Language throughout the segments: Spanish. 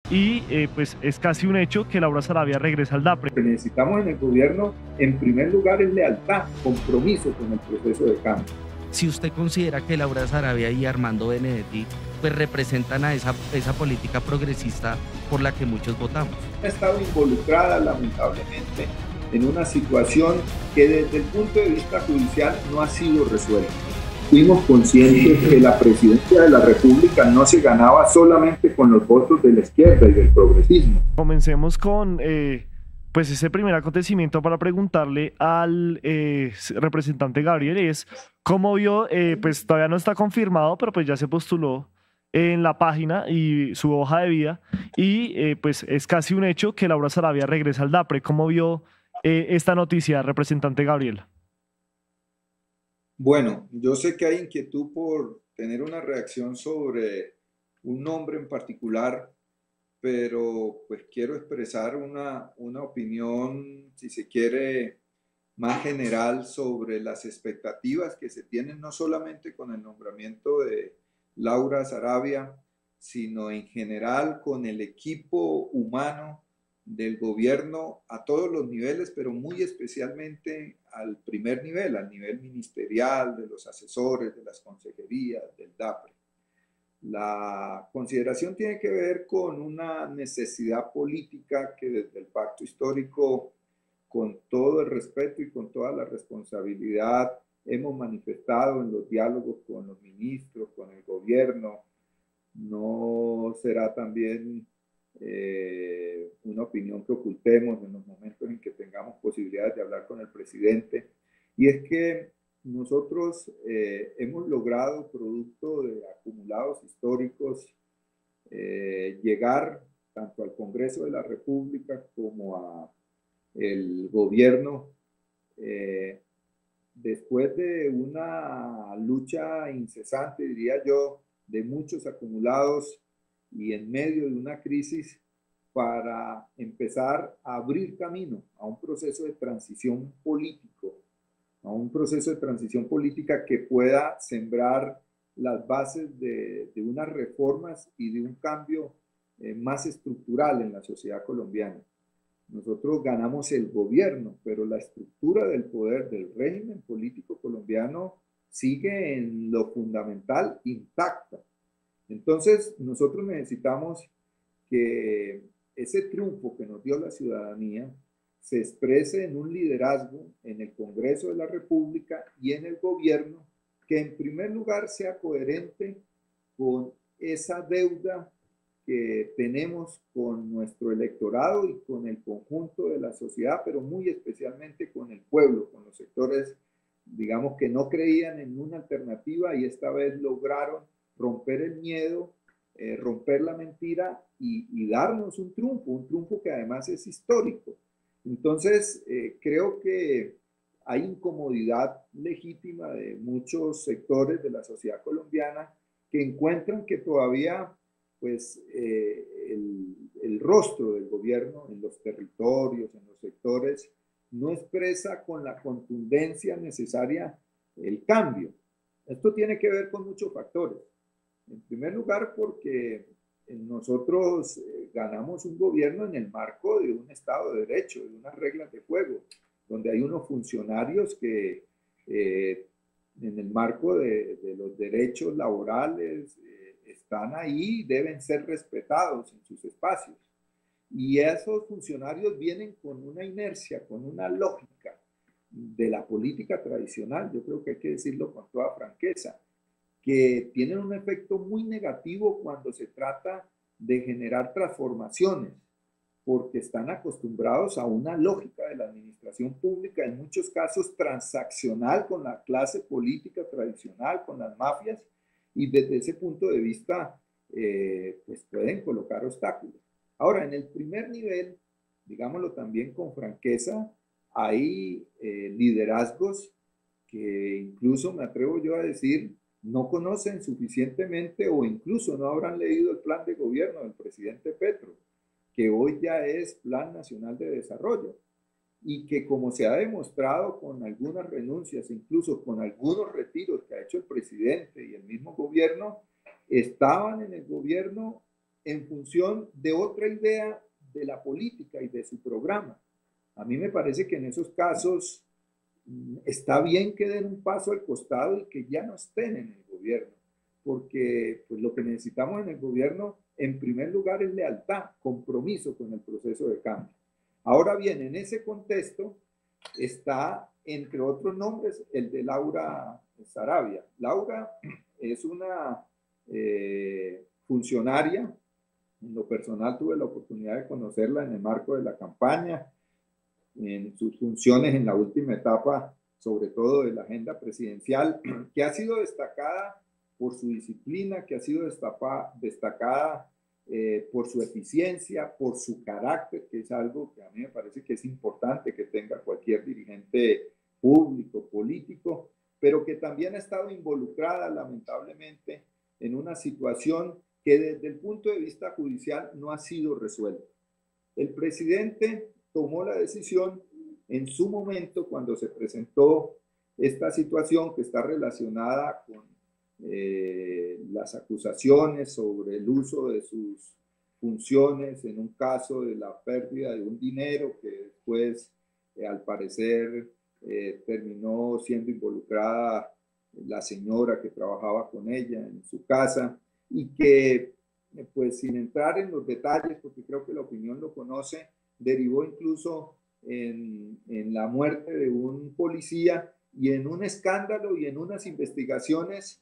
y pues es casi un hecho que Laura Sarabia regresa al DAPRE. Lo que necesitamos en el gobierno, en primer lugar, es lealtad, compromiso con el proceso de cambio. Si usted considera que Laura Sarabia y Armando Benedetti pues representan a esa política progresista por la que muchos votamos. Ha estado involucrada, lamentablemente, en una situación que desde el punto de vista judicial no ha sido resuelta. Fuimos conscientes que la presidencia de la República no se ganaba solamente con los votos de la izquierda y del progresismo. Comencemos con pues ese primer acontecimiento para preguntarle al representante Gabriel es cómo vio, pues todavía no está confirmado, pero pues ya se postuló en la página y su hoja de vida y pues es casi un hecho que Laura Sarabia regresa al DAPRE. ¿Cómo vio esta noticia, representante Gabriel? Bueno, yo sé que hay inquietud por tener una reacción sobre un nombre en particular, pero pues quiero expresar una opinión, si se quiere, más general sobre las expectativas que se tienen no solamente con el nombramiento de Laura Sarabia, sino en general con el equipo humano del gobierno a todos los niveles, pero muy especialmente al primer nivel, al nivel ministerial, de los asesores, de las consejerías, del DAPRE. La consideración tiene que ver con una necesidad política que desde el pacto histórico, con todo el respeto y con toda la responsabilidad, hemos manifestado en los diálogos con los ministros, con el gobierno. No será también una opinión que ocultemos en los momentos en que tengamos posibilidades de hablar con el presidente. Y es que nosotros hemos logrado, producto de acumulados históricos, llegar tanto al Congreso de la República como a el gobierno, después de una lucha incesante, diría yo, de muchos acumulados y en medio de una crisis, para empezar a abrir camino a un proceso de transición político, a un proceso de transición política que pueda sembrar las bases de unas reformas y de un cambio más estructural en la sociedad colombiana. Nosotros ganamos el gobierno, pero la estructura del poder del régimen político colombiano sigue en lo fundamental intacta. Entonces, nosotros necesitamos que ese triunfo que nos dio la ciudadanía se exprese en un liderazgo en el Congreso de la República y en el gobierno que en primer lugar sea coherente con esa deuda que tenemos con nuestro electorado y con el conjunto de la sociedad, pero muy especialmente con el pueblo, con los sectores, digamos, que no creían en una alternativa y esta vez lograron romper el miedo, romper la mentira y darnos un triunfo que además es histórico. Entonces, creo que hay incomodidad legítima de muchos sectores de la sociedad colombiana que encuentran que todavía pues, el rostro del gobierno en los territorios, en los sectores, no expresa con la contundencia necesaria el cambio. Esto tiene que ver con muchos factores. En primer lugar, porque nosotros ganamos un gobierno en el marco de un Estado de Derecho, de unas reglas de juego, donde hay unos funcionarios que en el marco de los derechos laborales están ahí y deben ser respetados en sus espacios. Y esos funcionarios vienen con una inercia, con una lógica de la política tradicional, yo creo que hay que decirlo con toda franqueza, que tienen un efecto muy negativo cuando se trata de generar transformaciones, porque están acostumbrados a una lógica de la administración pública, en muchos casos transaccional con la clase política tradicional, con las mafias, y desde ese punto de vista, pues pueden colocar obstáculos. Ahora, en el primer nivel, digámoslo también con franqueza, hay liderazgos que incluso me atrevo yo a decir no conocen suficientemente o incluso no habrán leído el plan de gobierno del presidente Petro, que hoy ya es Plan Nacional de Desarrollo, y que como se ha demostrado con algunas renuncias, incluso con algunos retiros que ha hecho el presidente y el mismo gobierno, estaban en el gobierno en función de otra idea de la política y de su programa. A mí me parece que en esos casos está bien que den un paso al costado y que ya no estén en el gobierno, porque pues, lo que necesitamos en el gobierno, en primer lugar, es lealtad, compromiso con el proceso de cambio. Ahora bien, en ese contexto está, entre otros nombres, el de Laura Saravia. Laura es una funcionaria. En lo personal tuve la oportunidad de conocerla en el marco de la campaña, en sus funciones en la última etapa, sobre todo de la agenda presidencial, que ha sido destacada por su disciplina, que ha sido destacada por su eficiencia, por su carácter, que es algo que a mí me parece que es importante que tenga cualquier dirigente público, político, pero que también ha estado involucrada, lamentablemente, en una situación que desde el punto de vista judicial no ha sido resuelta. El presidente tomó la decisión en su momento cuando se presentó esta situación que está relacionada con las acusaciones sobre el uso de sus funciones en un caso de la pérdida de un dinero que después, al parecer, terminó siendo involucrada la señora que trabajaba con ella en su casa y que, pues sin entrar en los detalles, porque creo que la opinión lo conoce, derivó incluso en la muerte de un policía y en un escándalo y en unas investigaciones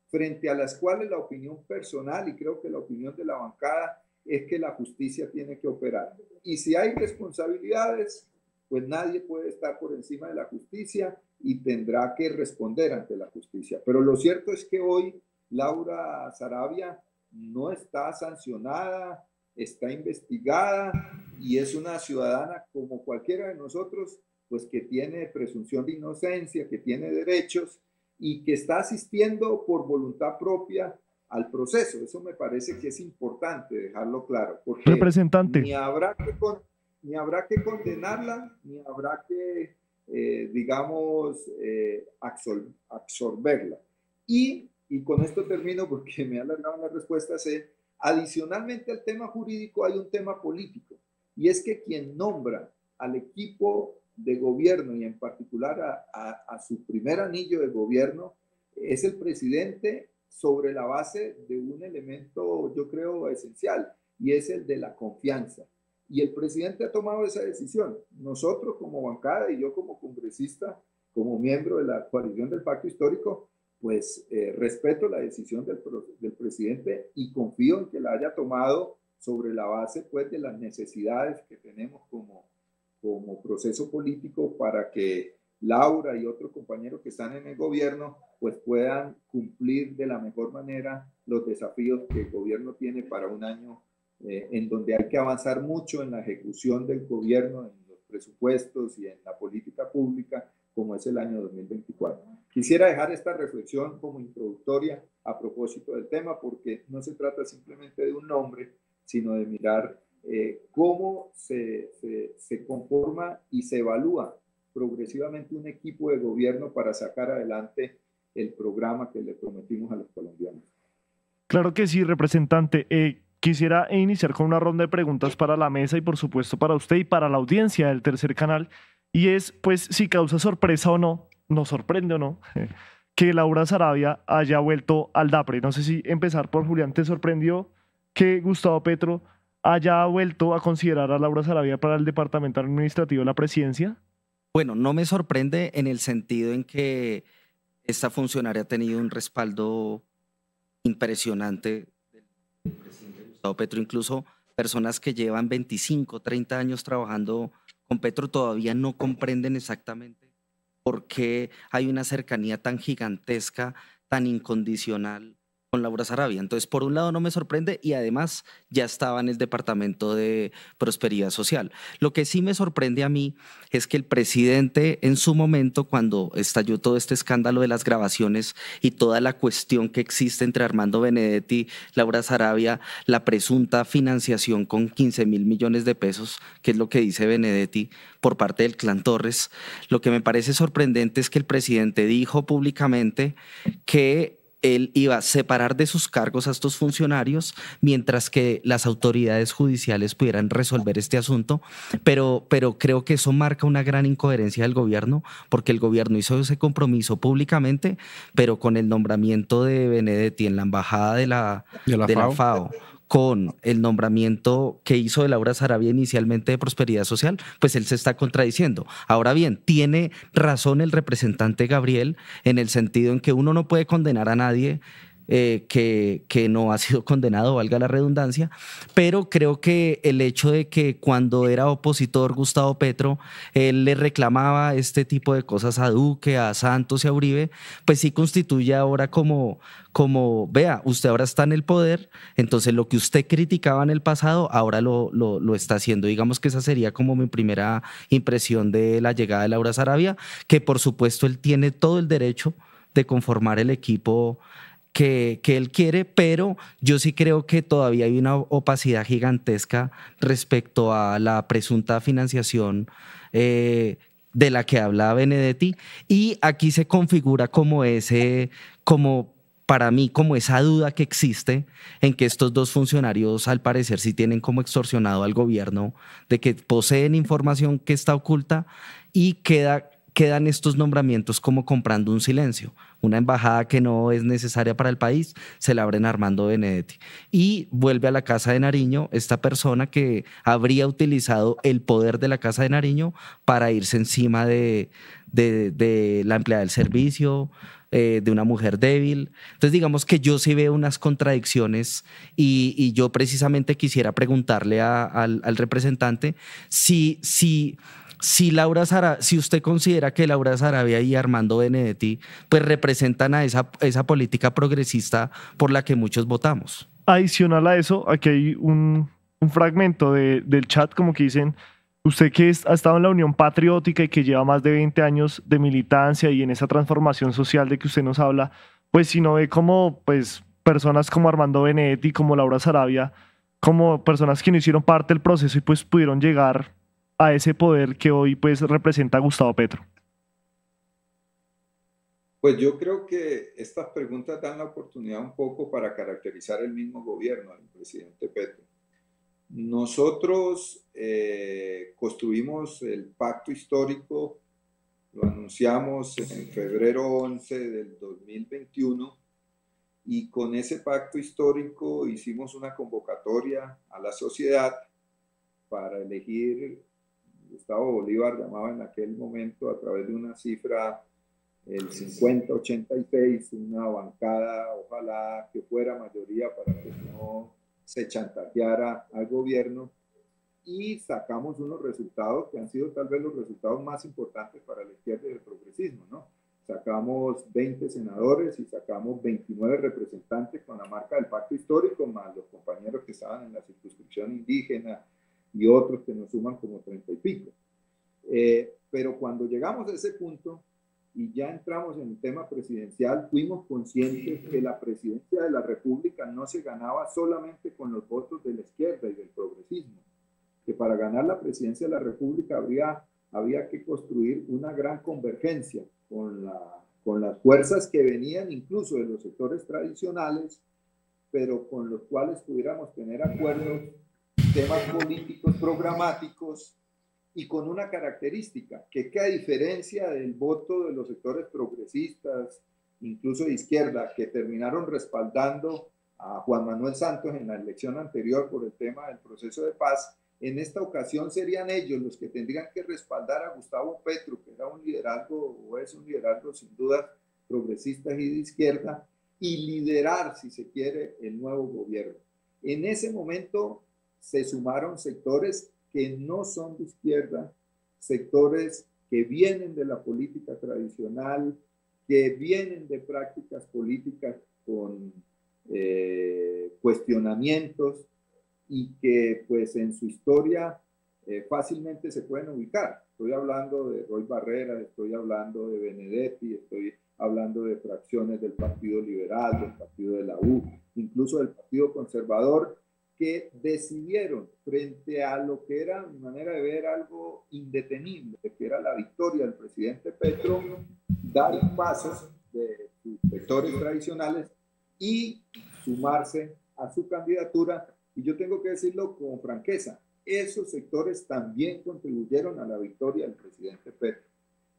frente a las cuales la opinión personal y creo que la opinión de la bancada es que la justicia tiene que operar. Y si hay responsabilidades, pues nadie puede estar por encima de la justicia y tendrá que responder ante la justicia. Pero lo cierto es que hoy Laura Saravia no está sancionada, está investigada y es una ciudadana como cualquiera de nosotros, pues que tiene presunción de inocencia, que tiene derechos y que está asistiendo por voluntad propia al proceso. Eso me parece que es importante dejarlo claro, porque Representante, ni habrá que condenarla, ni habrá que, absorberla. Y con esto termino porque me ha alargado la respuesta, adicionalmente al tema jurídico hay un tema político, y es que quien nombra al equipo de gobierno y en particular a su primer anillo de gobierno es el presidente sobre la base de un elemento, yo creo, esencial, y es el de la confianza. Y el presidente ha tomado esa decisión. Nosotros como bancada y yo como congresista, como miembro de la coalición del Pacto Histórico, pues respeto la decisión del presidente y confío en que la haya tomado sobre la base pues, de las necesidades que tenemos como proceso político para que Laura y otros compañeros que están en el gobierno pues puedan cumplir de la mejor manera los desafíos que el gobierno tiene para un año en donde hay que avanzar mucho en la ejecución del gobierno, en los presupuestos y en la política pública, como es el año 2024. Quisiera dejar esta reflexión como introductoria a propósito del tema, porque no se trata simplemente de un nombre, sino de mirar cómo se conforma y se evalúa progresivamente un equipo de gobierno para sacar adelante el programa que le prometimos a los colombianos. claro que sí, representante. Quisiera iniciar con una ronda de preguntas para la mesa y por supuesto para usted y para la audiencia del Tercer Canal. Y es, pues, si causa sorpresa o no, nos sorprende o no, que Laura Saravia haya vuelto al DAPRE. No sé si empezar por Julián, ¿te sorprendió que Gustavo Petro haya vuelto a considerar a Laura Saravia para el departamento administrativo de la presidencia? Bueno, no me sorprende en el sentido en que esta funcionaria ha tenido un respaldo impresionante del presidente Gustavo Petro. Incluso personas que llevan 25, 30 años trabajando con Petro todavía no comprenden exactamente por qué hay una cercanía tan gigantesca, tan incondicional con Laura Saravia. Entonces, por un lado no me sorprende y además ya estaba en el Departamento de Prosperidad Social. Lo que sí me sorprende a mí es que el presidente en su momento, cuando estalló todo este escándalo de las grabaciones y toda la cuestión que existe entre Armando Benedetti, Laura Saravia, la presunta financiación con 15.000 millones de pesos, que es lo que dice Benedetti por parte del clan Torres, lo que me parece sorprendente es que el presidente dijo públicamente que él iba a separar de sus cargos a estos funcionarios mientras que las autoridades judiciales pudieran resolver este asunto, pero creo que eso marca una gran incoherencia del gobierno, porque el gobierno hizo ese compromiso públicamente, pero con el nombramiento de Benedetti en la embajada de la FAO, con el nombramiento que hizo de Laura Sarabia inicialmente de Prosperidad Social, pues él se está contradiciendo. Ahora bien, tiene razón el representante Gabriel en el sentido en que uno no puede condenar a nadie que no ha sido condenado, valga la redundancia, pero creo que el hecho de que cuando era opositor Gustavo Petro, él le reclamaba este tipo de cosas a Duque, a Santos y a Uribe, pues sí constituye ahora como vea, usted ahora está en el poder, entonces lo que usted criticaba en el pasado, ahora lo está haciendo. Digamos que esa sería como mi primera impresión de la llegada de Laura Sarabia, que por supuesto él tiene todo el derecho de conformar el equipo que él quiere, pero yo sí creo que todavía hay una opacidad gigantesca respecto a la presunta financiación de la que habla Benedetti, y aquí se configura como para mí, como esa duda que existe en que estos dos funcionarios al parecer sí tienen como extorsionado al gobierno, de que poseen información que está oculta y quedan estos nombramientos como comprando un silencio. Una embajada que no es necesaria para el país, se la abren a Armando Benedetti. Y vuelve a la Casa de Nariño esta persona que habría utilizado el poder de la Casa de Nariño para irse encima de la empleada del servicio, de una mujer débil. Entonces digamos que yo sí veo unas contradicciones y yo precisamente quisiera preguntarle al representante si usted considera que Laura Sarabia y Armando Benedetti pues representan a esa política progresista por la que muchos votamos. Adicional a eso, aquí hay un fragmento del chat como que dicen, usted que ha estado en la Unión Patriótica y que lleva más de 20 años de militancia y en esa transformación social de que usted nos habla, pues si no ve como pues, personas como Armando Benedetti, como Laura Sarabia, como personas que no hicieron parte del proceso y pues pudieron llegar a ese poder que hoy pues representa a Gustavo Petro. Pues yo creo que estas preguntas dan la oportunidad un poco para caracterizar el mismo gobierno del presidente Petro. Nosotros construimos el pacto histórico, lo anunciamos en febrero 11 del 2021 y con ese pacto histórico hicimos una convocatoria a la sociedad para elegir, Gustavo Bolívar llamaba en aquel momento a través de una cifra el 50-86, una bancada, ojalá que fuera mayoría para que no se chantajeara al gobierno, y sacamos unos resultados que han sido tal vez los resultados más importantes para la izquierda y el progresismo, ¿no? Sacamos 20 senadores y sacamos 29 representantes con la marca del pacto histórico, más los compañeros que estaban en la circunscripción indígena y otros que nos suman como 30 y pico. Pero cuando llegamos a ese punto y ya entramos en el tema presidencial, fuimos conscientes que la presidencia de la República no se ganaba solamente con los votos de la izquierda y del progresismo, que para ganar la presidencia de la República había que construir una gran convergencia con las fuerzas que venían incluso de los sectores tradicionales, pero con los cuales pudiéramos tener acuerdos, temas políticos programáticos, y con una característica, que a diferencia del voto de los sectores progresistas, incluso de izquierda, que terminaron respaldando a Juan Manuel Santos en la elección anterior por el tema del proceso de paz, en esta ocasión serían ellos los que tendrían que respaldar a Gustavo Petro, que era un liderazgo, o es un liderazgo sin duda progresista y de izquierda, y liderar, si se quiere, el nuevo gobierno. En ese momento se sumaron sectores que no son de izquierda, sectores que vienen de la política tradicional, que vienen de prácticas políticas con cuestionamientos y que pues en su historia fácilmente se pueden ubicar. Estoy hablando de Roy Barreras, estoy hablando de Benedetti, estoy hablando de fracciones del Partido Liberal, del Partido de la U, incluso del Partido Conservador, que decidieron, frente a lo que era, a mi manera de ver, algo indetenible, que era la victoria del presidente Petro, dar pasos de sus sectores tradicionales y sumarse a su candidatura. Y yo tengo que decirlo con franqueza, esos sectores también contribuyeron a la victoria del presidente Petro.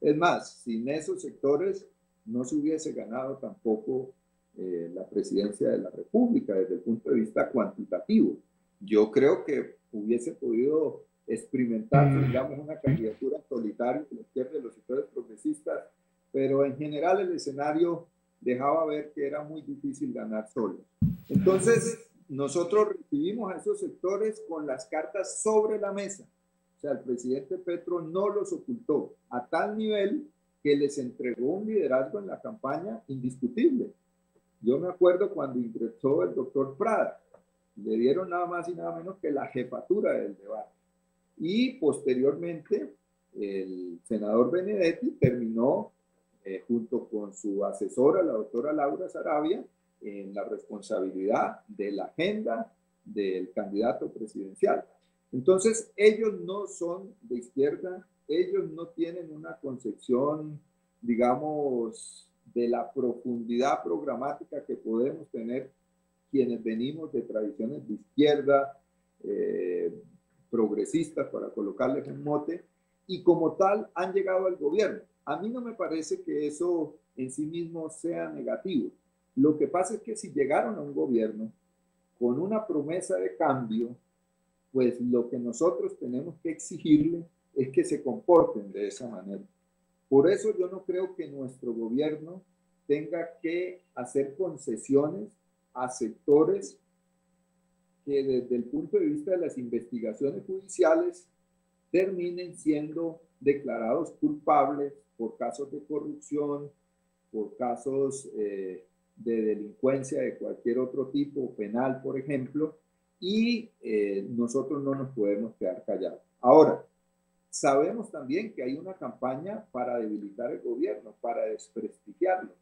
Es más, sin esos sectores no se hubiese ganado tampoco la presidencia de la República desde el punto de vista cuantitativo. Yo creo que hubiese podido experimentar, digamos, una candidatura solitaria de la izquierda de los sectores progresistas, pero en general el escenario dejaba ver que era muy difícil ganar solo. Entonces, nosotros recibimos a esos sectores con las cartas sobre la mesa. O sea, el presidente Petro no los ocultó a tal nivel que les entregó un liderazgo en la campaña indiscutible. Yo me acuerdo cuando ingresó el doctor Prada, le dieron nada más y nada menos que la jefatura del debate. Y posteriormente el senador Benedetti terminó junto con su asesora, la doctora Laura Sarabia, en la responsabilidad de la agenda del candidato presidencial. Entonces, ellos no son de izquierda, ellos no tienen una concepción, digamos, de la profundidad programática que podemos tener quienes venimos de tradiciones de izquierda, progresistas, para colocarles un mote, y como tal han llegado al gobierno. A mí no me parece que eso en sí mismo sea negativo. Lo que pasa es que si llegaron a un gobierno con una promesa de cambio, pues lo que nosotros tenemos que exigirle es que se comporten de esa manera. Por eso yo no creo que nuestro gobierno tenga que hacer concesiones a sectores que desde el punto de vista de las investigaciones judiciales terminen siendo declarados culpables por casos de corrupción, por casos de delincuencia de cualquier otro tipo, penal, por ejemplo, y nosotros no nos podemos quedar callados. Ahora, sabemos también que hay una campaña para debilitar el gobierno, para desprestigiarlo.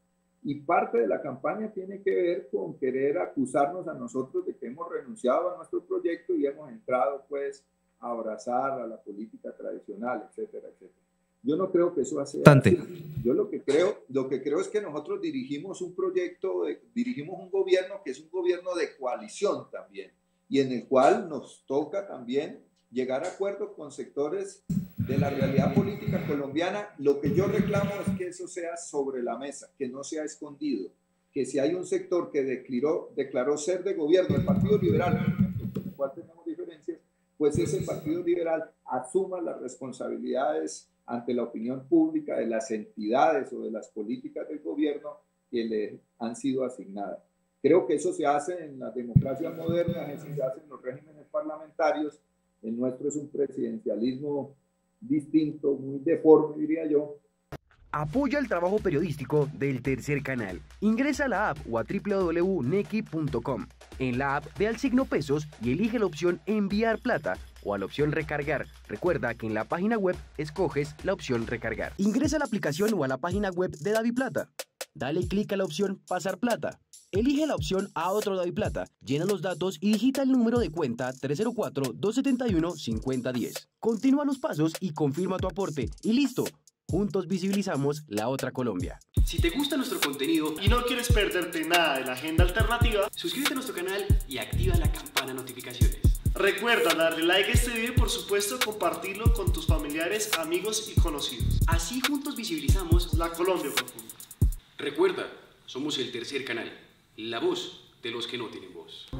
Y parte de la campaña tiene que ver con querer acusarnos a nosotros de que hemos renunciado a nuestro proyecto y hemos entrado, pues, a abrazar a la política tradicional, etcétera, etcétera. Yo no creo que eso sea así. Yo lo que creo es que nosotros dirigimos un proyecto, dirigimos un gobierno que es un gobierno de coalición también, y en el cual nos toca también llegar a acuerdos con sectores de la realidad política colombiana. Lo que yo reclamo es que eso sea sobre la mesa, que no sea escondido, que si hay un sector que declaró ser de gobierno, el Partido Liberal, con el cual tenemos diferencias, pues ese Partido Liberal asuma las responsabilidades ante la opinión pública de las entidades o de las políticas del gobierno que le han sido asignadas. Creo que eso se hace en las democracias modernas, eso se hace en los regímenes parlamentarios. El nuestro es un presidencialismo distinto, muy deforme, diría yo. Apoya el trabajo periodístico del Tercer Canal. Ingresa a la app o a www.nequi.com. En la app ve al signo pesos y elige la opción enviar plata o a la opción recargar. Recuerda que en la página web escoges la opción recargar. Ingresa a la aplicación o a la página web de DaviPlata. Dale clic a la opción pasar plata. Elige la opción a otro DaviPlata, llena los datos y digita el número de cuenta 304-271-5010. Continúa los pasos y confirma tu aporte y listo. Juntos visibilizamos la otra Colombia. Si te gusta nuestro contenido y no quieres perderte nada de la agenda alternativa, suscríbete a nuestro canal y activa la campana de notificaciones. Recuerda darle like a este video y por supuesto compartirlo con tus familiares, amigos y conocidos. Así juntos visibilizamos la Colombia profunda. Recuerda, somos el Tercer Canal, la voz de los que no tienen voz.